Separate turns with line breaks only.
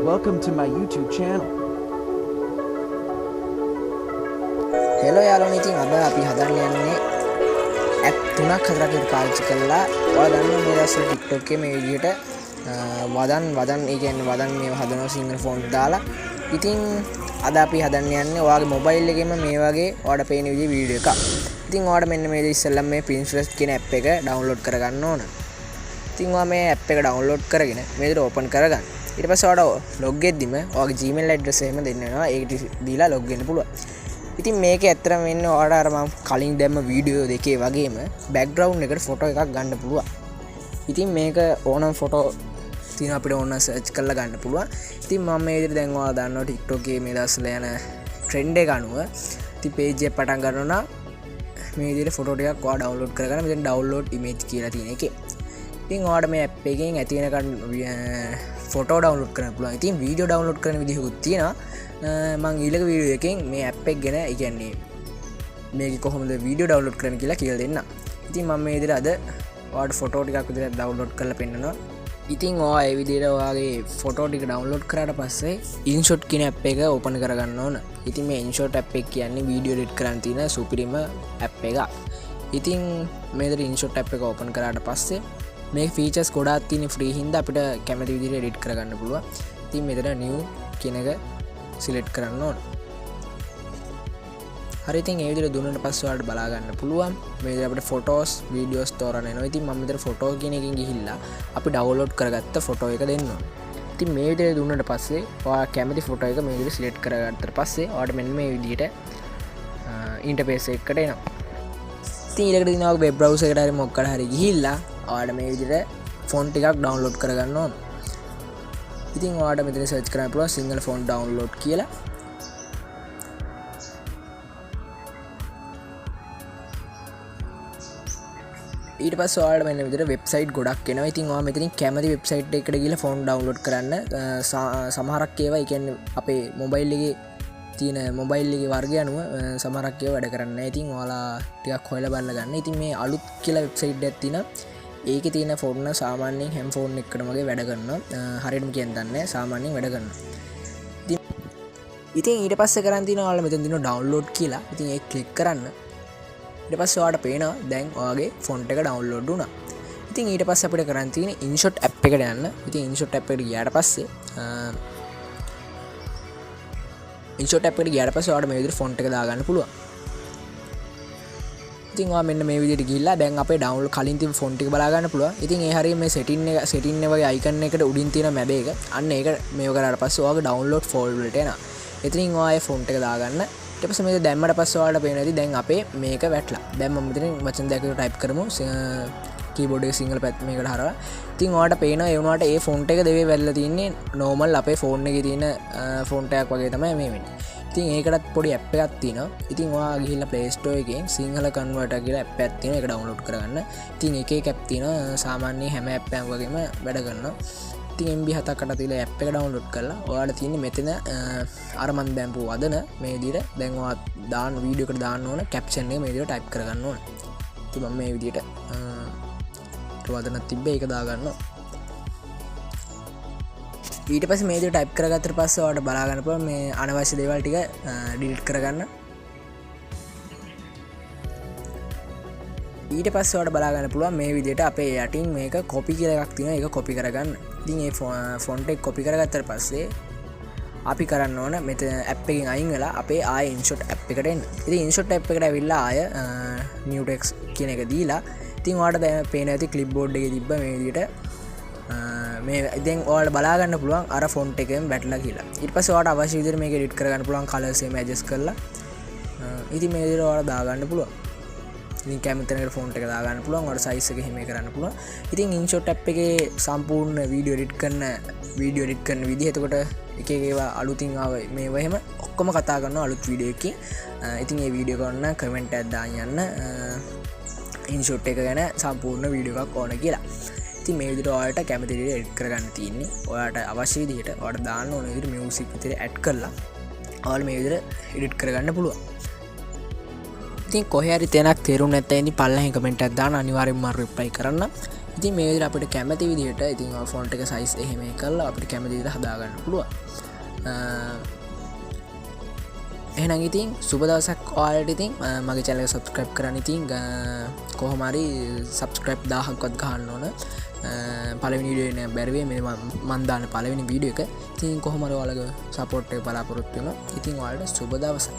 Welcome to my YouTube channel.
Hello යාළුවනේ, ඉතින් අද අපි හදන්න යන්නේ ඇප් තුනක් හතරක් පාවිච්චි කරලා ඔයාලා දන්න මේ දැස්ස TikTok එකේ මේ විදිහට වදන් ඒ කියන්නේ වදන් මේව හදනවා සිංගල් ෆොන්ට් දාලා. ඉතින් අද අපි හදන්න යන්නේ ඔයාගේ මොබයිල් එකේම මේ වගේ ඔයාලට පේන විදිහේ වීඩියෝ එකක්. ඉතින් ඔයාලට මෙන්න මේ ඉස්සෙල්ලම මේ Pinterest කියන ඇප් එක ඩවුන්ලෝඩ් කරගන්න ඕන. ඉතින් ඔයා මේ ඇප් එක ඩවුන්ලෝඩ් කරගෙන මේ විදිහට ඕපන් කරගන්න. ඊට පස්සේ ඔයාලට ලොග් වෙද්දිම ඔයාගේ Gmail address එහෙම දෙන්න වෙනවා. ඒක දීලා ලොග් වෙන්න පුළුවන්. ඉතින් මේක ඇත්තටම වෙන්නේ ඔයාලට අර මම කලින් දැම්ම වීඩියෝ දෙකේ වගේම බෑග්ග්‍රවුන්ඩ් එකට ෆොටෝ එකක් ගන්න පුළුවන්. ඉතින් මේක ඕනම ෆොටෝ තියෙන අපිට ඕන සර්ච් කරලා ගන්න පුළුවන්. ඉතින් මම මේ විදිහට දැන් ඔයාලා දන්නවා TikTok එකේ මේ දවස්වල යන ට්‍රෙන්ඩ් එක අනුව ඉතින් page එක පටන් ගන්නවා නම් මේ විදිහට ෆොටෝ ටිකක් ඔයා ඩවුන්ලෝඩ් කරගන්න මෙතන ඩවුන්ලෝඩ් ඉමේජ් කියලා තියෙන එකේ. ඉතින් ඔයාලට මේ ඇප් එකෙන් ඇති වෙනකන් ෆොටෝ ඩවුන්ලෝඩ් කරන්න පුළුවන්. ඉතින් වීඩියෝ ඩවුන්ලෝඩ් කරන විදිහකුත් තියෙනවා. මං ඊළඟ වීඩියෝ එකෙන් මේ ඇප් එක ගැන ඒ කියන්නේ මේක කොහොමද වීඩියෝ ඩවුන්ලෝඩ් කරන්න කියලා කියලා දෙන්නම්. ඉතින් මම මේ විදිහට අද ඔයාලට ෆොටෝ ටිකක් විදිහට ඩවුන්ලෝඩ් කරලා පෙන්නනවා. ඉතින් ඔයා ඒ විදිහට ඔයාගේ ෆොටෝ ටික ඩවුන්ලෝඩ් කරාට පස්සේ InShot කියන ඇප් එක ඕපන් කරගන්න ඕන. ඉතින් මේ InShot ඇප් එක කියන්නේ වීඩියෝ එඩිට් කරන්න තියෙන සුපිරිම ඇප් එකක්. ඉතින් මේ විදිහට InShot ඇප් එක ඕපන් කරාට පස්සේ මේ ෆීචර්ස් ගොඩාක් තියෙන ෆ්‍රී හින්දා අපිට කැමති විදිහට එඩිට් කරගන්න පුළුවන්. ඉතින් මෙතන new කියන එක සිලෙක්ට් කරන්න ඕන. හරි, ඉතින් ඒ විදිහට දුන්නාට පස්සේ ඔයාලට බලා ගන්න පුළුවන් මේ විදිහට අපිට ෆොටෝස් වීඩියෝස් තෝරන්න එනවා. ඉතින් මම මෙතන ෆොටෝ කියන එකෙන් ගිහිල්ලා අපි ඩවුන්ලෝඩ් කරගත්ත ෆොටෝ එක දෙන්න ඕන. ඉතින් මේ විදිහට දුන්නාට පස්සේ ඔයා කැමති ෆොටෝ එක මේ විදිහට සිලෙක්ට් කරගත්තාට පස්සේ ඔයාලට මෙන්න මේ විදිහට ඉන්ටර්ෆේස් එකකට එනවා. ඉතින් ඊළඟට දිනවා වෙබ් බ්‍රවුසර් එකට හරි මොකක්ද හරි ගිහිල්ලා ඔයාලට මේ විදිහට ෆොන්ට් ටිකක් ඩවුන්ලෝඩ් කරගන්න ඕන. ඉතින් ඔයාලට මෙතන සර්ච් කරන්න පුළුවන් සිංගල් ෆොන්ට් ඩවුන්ලෝඩ් කියලා. ඊට පස්සේ ඔයාලට මෙන්න විදිහට වෙබ්සයිට් ගොඩක් එනවා. ඉතින් ඔයා මෙතනින් කැමති වෙබ්සයිට් එකකට ගිහලා ෆොන්ට් ඩවුන්ලෝඩ් කරන්න. සමහරක් ඒවා ඒ කියන්නේ අපේ මොබයිල් එකේ තියෙන මොබයිල් එකේ වර්ගය අනුව සමහරක් ඒවා වැඩ කරන්නේ නැහැ. ඉතින් ඔයාලා ටිකක් හොයලා බලලා ගන්න. ඉතින් මේ අලුත් කියලා වෙබ්සයිට් එකක් තියෙනවා. ඒකේ තියෙන ෆොන්ට් සාමාන්‍යයෙන් හැම ෆෝන් එකකටම වගේ වැඩ කරනවා. හරියටම කියන්න දන්නේ සාමාන්‍යයෙන් වැඩ කරනවා. ඉතින් ඊට පස්සේ කරන් තියෙනවා ඔයාලා මෙතන තියෙනවා ඩවුන්ලෝඩ් කියලා. ඉතින් ඒක ක්ලික් කරන්න. ඊට පස්සේ ඔයාලට පේනවා දැන් ඔයාගේ ෆොන්ට් එක ඩවුන්ලෝඩ් වුණා. ඉතින් ඊට පස්සේ අපිට කරන් තියෙන්නේ InShot ඇප් එකට යන්න. ඉතින් InShot ඇප් එකට ගියාට පස්සේ InShot ඇප් එකට ගියාට පස්සේ ඔයාලට මේ විදිහට ෆොන්ට් එක දාගන්න පුළුවන්. ඉතින් ඔයා මෙන්න මේ විදිහට ගිහිල්ලා දැන් අපේ ඩවුන්ලෝඩ් කලින් තිබ්බ ෆොන්ට් එක බලා ගන්න පුළුවන්. ඉතින් ඒ හරිය මේ සෙටින් එක වගේ අයිකන් එකට උඩින් තියෙන මැබ් එක අන්න ඒක මේව කරාට පස්සේ ඔයාගේ ඩවුන්ලෝඩ් ෆෝල්ඩර් වලට එනවා. එතනින් ඔයා ඒ ෆොන්ට් එක දාගන්න. ඊට පස්සේ මේක දැම්මට පස්සේ ඔයාලට පේනවා ඉතින් දැන් අපේ මේක වැටලා. දැන් මම මෙතනින් වචන දෙකක් ටයිප් කරමු. කීබෝඩ් එකේ සිංගල් පැත්ත මේකට හරවලා. ඉතින් ඔයාලට පේනවා ඒ වුණාට ඒ ෆොන්ට් එක දෙවේ වැටලා තින්නේ නෝමල් අපේ ෆෝන් එකේ තියෙන ෆොන්ට් එකක් වගේ තමයි මේ වෙන්නේ. ඉතින් ඒකටත් පොඩි ඇප් එකක් තියෙනවා. ඉතින් ඔයා ගිහිල්ලා Play Store එකෙන් සිංහල කන්වර්ටර් කියලා ඇප් එකක් තියෙනවා. ඒක ඩවුන්ලෝඩ් කරගන්න. ඉතින් එක ඇප් තියෙනවා. සාමාන්‍යයෙන් හැම ඇප් එකක් වගේම වැඩ කරනවා. ඉතින් MB 7කට තියලා ඇප් එක ඩවුන්ලෝඩ් කරලා ඔයාලට තියෙන්නේ මෙතන අර මන් දැම්පු වදන මේ විදිහට දැන් ඔයා දාන වීඩියෝ එකට දාන්න ඕන කැප්ෂන් එක මේ විදිහට ටයිප් කරගන්න ඕන. ඉතින් මම මේ විදිහට වදනක් තිබ්බේ ඒක දාගන්නවා. ඊට පස්සේ මේ විදිහට ටයිප් කරගත්තට පස්සේ ඔයාලට බලා ගන්න පුළුවන් මේ අනවශ්‍ය දේවල් ටික ඩිලීට් කරගන්න. ඊට පස්සේ ඔයාලට බලා ගන්න පුළුවන් මේ විදිහට අපේ යටින් මේක කොපි කියලා එකක් තියෙනවා. ඒක කොපි කරගන්න. ඉතින් මේ ෆොන්ට් එක කොපි කරගත්තට පස්සේ අපි කරන්න ඕන මෙතන ඇප් එකෙන් අයින් වෙලා අපේ ආයෙ InShot ඇප් එකට එන්න. ඉතින් InShot ඇප් එකට ඇවිල්ලා ආය new text කියන එක දීලා ඉතින් ඔයාලට දැන් පේන ඇති ක්ලිප්බෝඩ් එකේ තිබ්බ මේ විදිහට මේ දැන් ඔයාලට බලා ගන්න පුළුවන් අර ෆොන්ට් එකෙන් වැටලා කියලා. ඊට පස්සේ ඔයාලට අවශ්‍ය විදිහට මේක එඩිට් කරගන්න පුළුවන් කලර්ස් එහෙම ඇඩ්ජස්ට් කරලා. ඉතින් මේ විදිහට ඔයාලා දාගන්න පුළුවන්. ඉතින් කැමති තැනකට ෆොන්ට් එක දාගන්න පුළුවන්. ඔයාලට සයිස් එක එහෙම කරන්න පුළුවන්. ඉතින් InShot ඇප් එකේ සම්පූර්ණ වීඩියෝ එඩිට් කරන විදිහ එතකොට එක ඒවා අලුතින් ආව මේවා එහෙම ඔක්කොම කතා කරනවා අලුත් වීඩියෝ එකකින්. ඉතින් මේ වීඩියෝ කරන්න කමෙන්ට් එකක් දාන්න යන්න InShot එක ගැන සම්පූර්ණ වීඩියෝ එකක් ඕන කියලා. ඉතින් මේ විදිහට ඔයාලට කැමති විදිහට එඩිට් කරගන්න තියෙන්නේ. ඔයාලට අවශ්‍ය විදිහට ඔයාලට දාන්න ඕන විදිහට මියුසික් විතර ඇඩ් කරලා ඔයාලා මේ විදිහට එඩිට් කරගන්න පුළුවන්. ඉතින් කොහේ හරි තැනක් තේරුම් නැත්නම් ඉතින් පල්ලෙන් කමෙන්ට් එකක් දාන්න අනිවාර්යෙන්ම මම රිප්ලයි කරන්න. ඉතින් මේ විදිහට අපිට කැමති විදිහට ඉතින් ෆොන්ට් එක සයිස් එහෙම කරලා අපිට කැමති විදිහට හදාගන්න පුළුවන්. එහෙනම් ඉතින් සුබ දවසක් ඔයාලට. ඉතින් මගේ channel එක subscribe කරන්න. ඉතින් කොහොම හරි subscribe 1000ක්වත් ගහන්න ඕන. පළවෙනි වීඩියෝ එක බැරි වෙයි මේ මම දාන පළවෙනි වීඩියෝ එක. ඉතින් කොහොම හරි ඔයාලගේ support එක බලාපොරොත්තු වෙනවා. ඉතින් ඔයාලට සුබ දවසක්.